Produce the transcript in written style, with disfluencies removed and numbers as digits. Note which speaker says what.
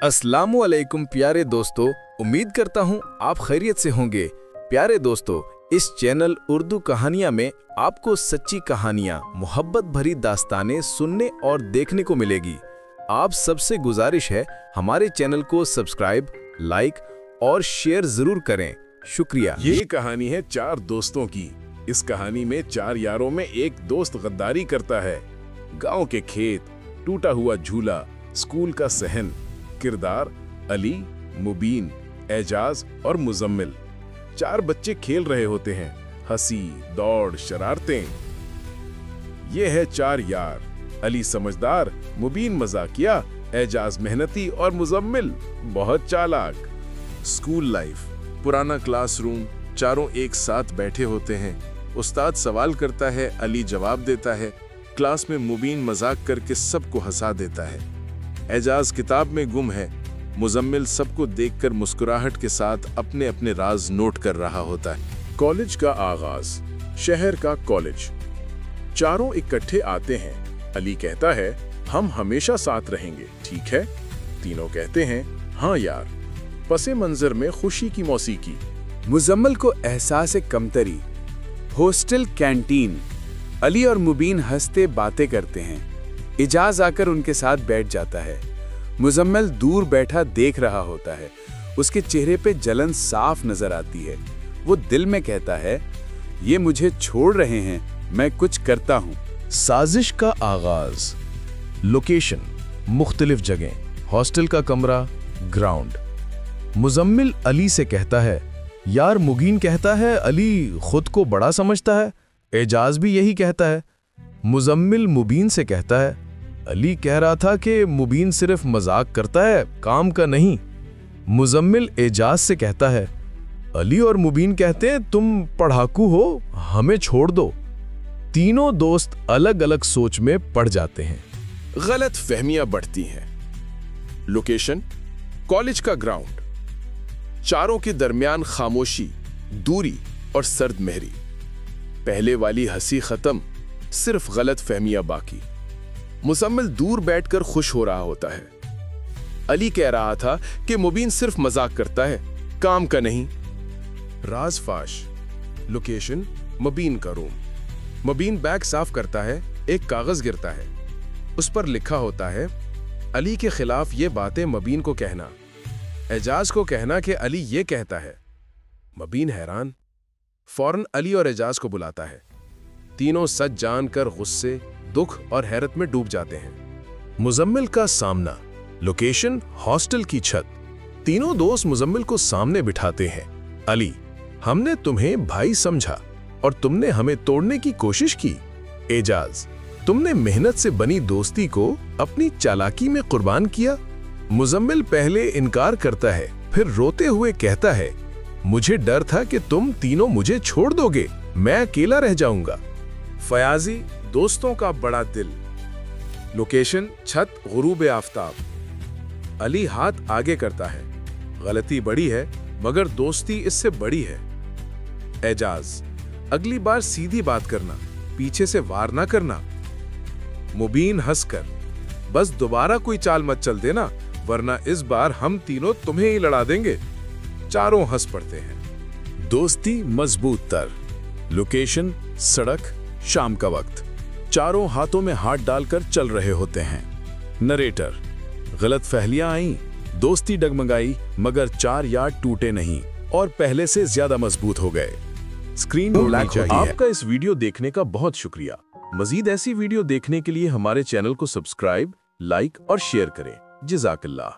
Speaker 1: अस्सलामुअलैकुम प्यारे दोस्तों, उम्मीद करता हूँ आप खैरियत से होंगे। प्यारे दोस्तों, इस चैनल उर्दू कहानियाँ में आपको सच्ची कहानियाँ, मोहब्बत भरी दास्तानें सुनने और देखने को मिलेगी। आप सबसे गुजारिश है हमारे चैनल को सब्सक्राइब, लाइक और शेयर जरूर करें। शुक्रिया।
Speaker 2: ये कहानी है चार दोस्तों की। इस कहानी में चार यारों में एक दोस्त गद्दारी करता है। गांव के खेत, टूटा हुआ झूला, स्कूल का सहन। किरदार अली, मुबीन, एजाज और मुजम्मिल। चार बच्चे खेल रहे होते हैं, हंसी, दौड़, शरारतें। ये है चार यार। अली समझदार, मुबीन मजाकिया, एजाज मेहनती और मुजम्मिल बहुत चालाक। स्कूल लाइफ, पुराना क्लासरूम, चारों एक साथ बैठे होते हैं। उस्ताद सवाल करता है, अली जवाब देता है। क्लास में मुबीन मजाक करके सबको हंसा देता है। एजाज किताब में गुम है। मुजम्मिल सबको देखकर मुस्कुराहट के साथ अपने अपने राज नोट कर रहा होता है। कॉलेज का आगाज, शहर का कॉलेज। चारों इकट्ठे आते हैं। अली कहता है, हम हमेशा साथ रहेंगे, ठीक है? तीनों कहते हैं, हाँ यार। पसे मंजर में खुशी की मौसीकी।
Speaker 3: मुजम्मिल को एहसास कमतरी। Hostel canteen. अली और मुबीन हंसते बातें करते हैं। इजाज आकर उनके साथ बैठ जाता है। मुजम्मिल दूर बैठा देख रहा होता है। उसके चेहरे पे जलन साफ नजर आती है। वो दिल में कहता है, ये मुझे छोड़ रहे हैं, मैं कुछ करता हूँ।
Speaker 4: साजिश का आगाज। लोकेशन, मुख्तलिफ जगह। हॉस्टल का कमरा, ग्राउंड। मुजम्मिल अली से कहता है, यार मुबीन कहता है अली खुद को बड़ा समझता है। एजाज भी यही कहता है। मुजम्मिल मुबीन से कहता है, अली कह रहा था कि मुबीन सिर्फ मजाक करता है, काम का नहीं। मुजम्मिल एजाज से कहता है, अली और मुबीन कहते हैं तुम पढ़ाकू हो, हमें छोड़ दो। तीनों दोस्त अलग अलग सोच में पड़ जाते हैं।
Speaker 2: गलत फहमियां बढ़ती हैं। लोकेशन, कॉलेज का ग्राउंड। चारों के दरमियान खामोशी, दूरी और सर्द मेहरी। पहले वाली हंसी खत्म, सिर्फ गलत फहमियां बाकी। मुजम्मिल दूर बैठकर खुश हो रहा होता है। अली कह रहा था कि मुबीन सिर्फ मजाक करता है, काम का नहीं। राज फाश। लोकेशन, मुबीन का रूम। मुबीन बैग साफ करता है। एक कागज गिरता है। उस पर लिखा होता है, अली के खिलाफ ये बातें मुबीन को कहना, एजाज को कहना कि अली ये कहता है। मुबीन हैरान, फौरन अली और एजाज को बुलाता है। तीनों सच जानकर गुस्से, दुख और हैरत में डूब जाते हैं।
Speaker 4: मुजम्मिल का सामना। लोकेशन, हॉस्टल की छत। तीनों दोस्त मुजम्मिल को सामने बिठाते हैं। अली, हमने तुम्हें भाई समझा और तुमने हमें तोड़ने की कोशिश की। एजाज, तुमने मेहनत से बनी दोस्ती को अपनी चालाकी में कुर्बान किया। मुजम्मिल पहले इनकार करता है, फिर रोते हुए कहता है, मुझे डर था कि तुम तीनों मुझे छोड़ दोगे, मैं अकेला रह जाऊंगा।
Speaker 2: फयाजी, दोस्तों का बड़ा दिल। लोकेशन, छत, गुरूब आफताब। अली हाथ आगे करता है, गलती बड़ी है मगर दोस्ती इससे बड़ी है। एजाज, अगली बार सीधी बात करना, पीछे से वार ना करना। मुबीन हंसकर, बस दोबारा कोई चाल मत चल देना, वरना इस बार हम तीनों तुम्हें ही लड़ा देंगे। चारों हंस पड़ते हैं।
Speaker 4: दोस्ती मजबूत तर। लोकेशन, सड़क, शाम का वक्त। चारों हाथों में हाथ डालकर चल रहे होते हैं। नरेटर, गलत फहलियां आईं, दोस्ती डगमगाई, मगर चार यार टूटे नहीं और पहले से ज्यादा मजबूत हो गए। स्क्रीन ब्लैक चाहिए।
Speaker 2: आपका इस वीडियो देखने का बहुत शुक्रिया। मजीद ऐसी वीडियो देखने के लिए हमारे चैनल को सब्सक्राइब, लाइक और शेयर करें। जज़ाकल्लाह।